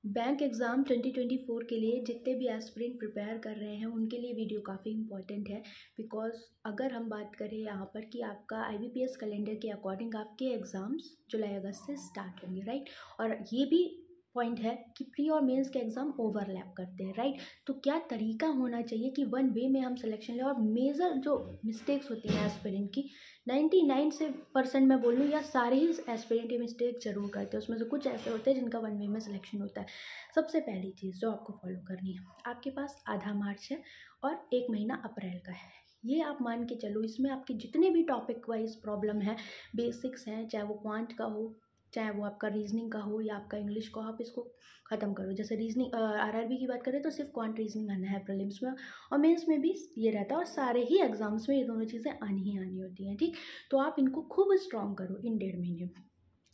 Bank exam 2024 के लिए जितने भी एस्पिरेंट प्रिपेयर कर रहे हैं उनके लिए वीडियो काफ़ी इंपॉर्टेंट है। बिकॉज़ अगर हम बात करें यहाँ पर कि आपका आईबीपीएस कैलेंडर के अकॉर्डिंग आपके एग्ज़ाम्स जुलाई अगस्त से स्टार्ट होंगे, राइट। और ये भी पॉइंट है कि प्री और मेंस के एग्ज़ाम ओवरलैप करते हैं, राइट। तो क्या तरीका होना चाहिए कि वन वे में हम सिलेक्शन लें। और मेजर जो मिस्टेक्स होती हैं एस्पिरेंट की 99% मैं बोलूँ या सारे ही एस्पिरेंट ये मिस्टेक जरूर करते हैं। उसमें से कुछ ऐसे होते हैं जिनका वन वे में सिलेक्शन होता है। सबसे पहली चीज़ जो आपको फॉलो करनी है, आपके पास आधा मार्च है और 1 महीना अप्रैल का है। ये आप मान के चलो, इसमें आपके जितने भी टॉपिक वाइज प्रॉब्लम है, बेसिक्स हैं, चाहे वो क्वांट का हो, चाहे वो आपका रीजनिंग का हो या आपका इंग्लिश का हो, आप इसको ख़त्म करो। जैसे रीजनिंग आरआरबी की बात करें तो सिर्फ क्वांट रीजनिंग आना है प्रीलिम्स में, और मेंस में भी ये रहता है। और सारे ही एग्जाम्स में ये दोनों चीज़ें आनी ही आनी होती हैं, ठीक। तो आप इनको खूब स्ट्रॉन्ग करो इन 1.5 महीने में,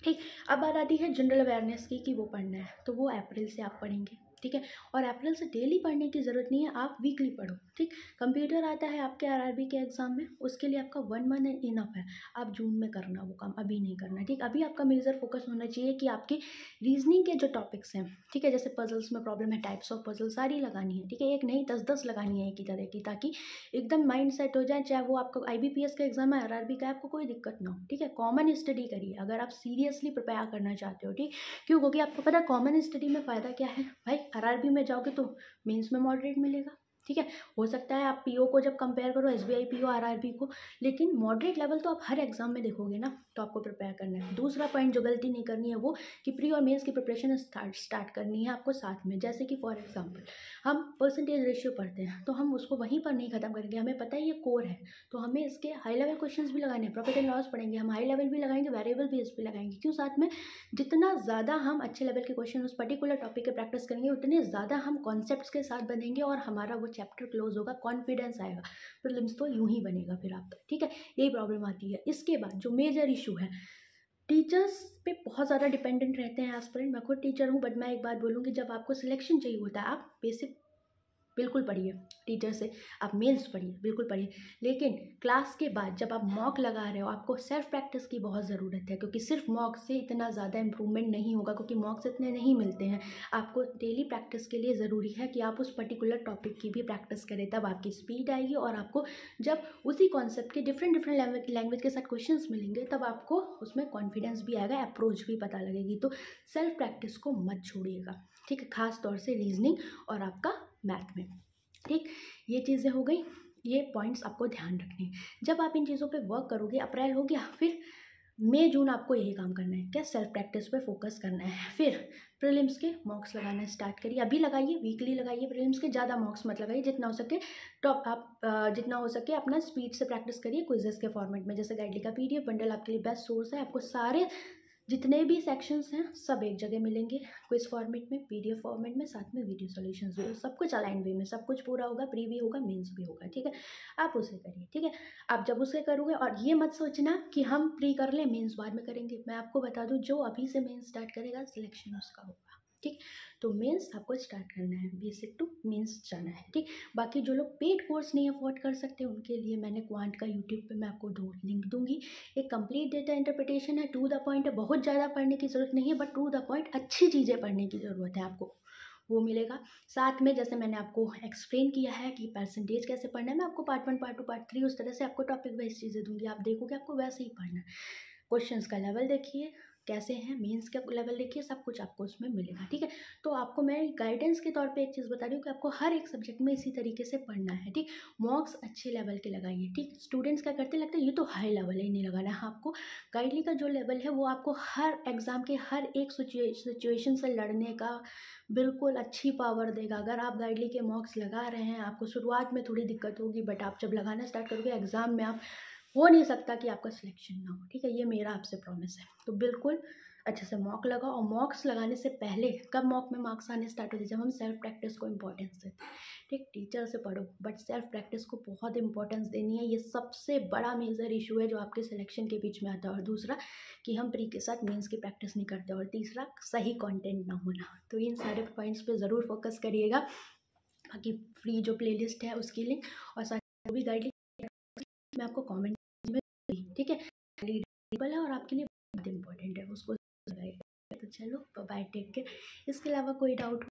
ठीक। अब बात आती है जनरल अवेयरनेस की कि वो पढ़ना है, तो वो अप्रैल से आप पढ़ेंगे, ठीक है। और अप्रैल से डेली पढ़ने की ज़रूरत नहीं है, आप वीकली पढ़ो, ठीक। कंप्यूटर आता है आपके आरआरबी के एग्जाम में, उसके लिए आपका 1 मंथ इनफ है। आप जून में करना वो काम, अभी नहीं करना, ठीक। अभी आपका मेजर फोकस होना चाहिए कि आपके रीजनिंग के जो टॉपिक्स हैं, ठीक है, जैसे पजल्स में प्रॉब्लम है, टाइप्स ऑफ पजल सारी लगानी है, ठीक है। एक नहीं 10-10 लगानी है एक ही तरह की, ताकि एकदम माइंड सेट हो जाए। चाहे वो आपका आईबीपीएस का एग्जाम है, आरआरबी का, आपको कोई दिक्कत ना हो, ठीक है। कॉमन स्टडी करिए अगर आप सीरियसली प्रिपेयर करना चाहते हो, ठीक। क्यों? क्योंकि आपको पता है कॉमन स्टडी में फ़ायदा क्या है भाई, आरआरबी में जाओगे तो मेंस में मॉडरेट मिलेगा, ठीक है। हो सकता है आप पीओ को जब कंपेयर करो, एसबीआई पीओ आरआरबी को, लेकिन मॉडरेट लेवल तो आप हर एग्जाम में देखोगे ना, तो आपको प्रिपेयर करना है। दूसरा पॉइंट जो गलती नहीं करनी है वो कि प्री और मेंस की प्रिपरेशन स्टार्ट करनी है आपको साथ में। जैसे कि फॉर एग्जाम्पल हम परसेंटेज रेशियो पढ़ते हैं, तो हम उसको वहीं पर नहीं खत्म करेंगे, हमें पता है ये कोर है, तो हमें इसके हाई लेवल क्वेश्चंस भी लगाने हैं। प्रॉफिट एंड लॉस पढ़ेंगे, हम हाई लेवल भी लगाएंगे, वेरिएबल भी इस पे लगाएंगे। क्यों? साथ में जितना ज़्यादा हम अच्छे लेवल के क्वेश्चन उस पर्टिकुलर टॉपिक के प्रैक्टिस करेंगे, उतने ज़्यादा हम कॉन्सेप्ट्स के साथ बनेंगे और हमारा वो चैप्टर क्लोज होगा, कॉन्फिडेंस आएगा। प्रीलिम्स तो यूं ही बनेगा फिर आपका, ठीक है। यही प्रॉब्लम आती है। इसके बाद जो मेजर इशू है, टीचर्स पे बहुत ज़्यादा डिपेंडेंट रहते हैं एस्पिरेंट। मैं खुद टीचर हूँ, बट मैं एक बात बोलूँगी, जब आपको सिलेक्शन चाहिए होता है, आप बेसिक बिल्कुल पढ़िए, टीचर से आप मेल्स पढ़िए, बिल्कुल पढ़िए। लेकिन क्लास के बाद जब आप मॉक लगा रहे हो, आपको सेल्फ प्रैक्टिस की बहुत ज़रूरत है, क्योंकि सिर्फ मॉक से इतना ज़्यादा इंप्रूवमेंट नहीं होगा, क्योंकि मॉक्स इतने नहीं मिलते हैं। आपको डेली प्रैक्टिस के लिए ज़रूरी है कि आप उस पर्टिकुलर टॉपिक की भी प्रैक्टिस करें, तब आपकी स्पीड आएगी। और आपको जब उसी कॉन्सेप्ट के डिफरेंट लैंग्वेज के साथ क्वेश्चंस मिलेंगे, तब आपको उसमें कॉन्फिडेंस भी आएगा, अप्रोच भी पता लगेगी। तो सेल्फ प्रैक्टिस को मत छोड़िएगा, ठीक है, खास तौर से रीजनिंग और आपका मैथ में, ठीक। ये चीज़ें हो गई, ये पॉइंट्स आपको ध्यान रखने हैं। जब आप इन चीज़ों पे वर्क करोगे, अप्रैल हो गया, फिर मई जून आपको यही काम करना है, क्या? सेल्फ प्रैक्टिस पे फोकस करना है। फिर प्रीलिम्स के मॉक्स लगाना स्टार्ट करिए, अभी लगाइए, वीकली लगाइए प्रीलिम्स के, ज़्यादा मॉक्स मत लगाइए, जितना हो सके टॉप आप जितना हो सके अपना स्पीड से प्रैक्टिस करिए क्विजेस के फॉर्मेट में। जैसे गाइडली का पीडीएफ बंडल आपके लिए बेस्ट सोर्स है, आपको सारे जितने भी सेक्शंस हैं सब एक जगह मिलेंगे, क्विज फॉर्मेट में, पीडीएफ फॉर्मेट में, साथ में वीडियो सॉल्यूशंस भी, सब कुछ अलाइन वे में, सब कुछ पूरा होगा, प्री भी होगा, मेंस भी होगा, ठीक है। आप उसे करिए, ठीक है। आप जब उसे करोगे, और ये मत सोचना कि हम प्री कर लें मेंस बाद में करेंगे, मैं आपको बता दूं, जो अभी से मेंस स्टार्ट करेगा सिलेक्शन उसका होगा, ठीक। तो मेंस आपको स्टार्ट करना है, बेसिक टू मेंस जाना है, ठीक। बाकी जो लोग पेड कोर्स नहीं अफोर्ड कर सकते, उनके लिए मैंने क्वांट का यूट्यूब पे मैं आपको 2 लिंक दूंगी। एक कंप्लीट डेटा इंटरप्रिटेशन है, टू द पॉइंट है, बहुत ज़्यादा पढ़ने की ज़रूरत नहीं है, बट टू द पॉइंट अच्छी चीज़ें पढ़ने की ज़रूरत है आपको, वो मिलेगा। साथ में जैसे मैंने आपको एक्सप्लेन किया है कि परसेंटेज कैसे पढ़ना है, मैं आपको पार्ट 1 पार्ट 2 पार्ट 3 उस तरह से आपको टॉपिक वाइज चीज़ें दूंगी, आप देखोगे आपको वैसे ही पढ़ना है। क्वेश्चंस का लेवल देखिए कैसे हैं, मेंस का लेवल देखिए, सब कुछ आपको उसमें मिलेगा, ठीक है। तो आपको मैं गाइडेंस के तौर पे एक चीज़ बता रही हूँ कि आपको हर एक सब्जेक्ट में इसी तरीके से पढ़ना है, ठीक। मॉक्स अच्छे लेवल के लगाइए, ठीक। स्टूडेंट्स क्या करते लगता है ये तो हाई लेवल है, नहीं लगाना है आपको। गाइडली का जो लेवल है वो आपको हर एग्ज़ाम के हर एक सिचुएशन से लड़ने का बिल्कुल अच्छी पावर देगा। अगर आप गाइडली के मॉक्स लगा रहे हैं, आपको शुरुआत में थोड़ी दिक्कत होगी, बट आप जब लगाना स्टार्ट करोगे एग्ज़ाम में, आप हो नहीं सकता कि आपका सिलेक्शन ना हो, ठीक है। ये मेरा आपसे प्रॉमिस है। तो बिल्कुल अच्छे से मॉक लगाओ, और मॉक्स लगाने से पहले, कब मॉक में मार्क्स आने स्टार्ट होते हैं, जब हम सेल्फ प्रैक्टिस को इंपॉर्टेंस देते हैं, ठीक। टीचर से पढ़ो, बट सेल्फ प्रैक्टिस को बहुत इंपॉर्टेंस देनी है। ये सबसे बड़ा मेजर इशू है जो आपके सिलेक्शन के बीच में आता है। और दूसरा कि हम प्री के साथ मेंस की प्रैक्टिस नहीं करते, और तीसरा सही कंटेंट ना होना। तो इन सारे पॉइंट्स पे ज़रूर फोकस करिएगा। बाकी फ्री जो प्लेलिस्ट है उसकी लिंक और साथ जो भी गाइडलाइन मैं आपको कमेंट में, ठीक है, रीडेबल है और आपके लिए बहुत इंपॉर्टेंट है, उसको तो चलो बाय, टेक केयर। इसके अलावा कोई डाउट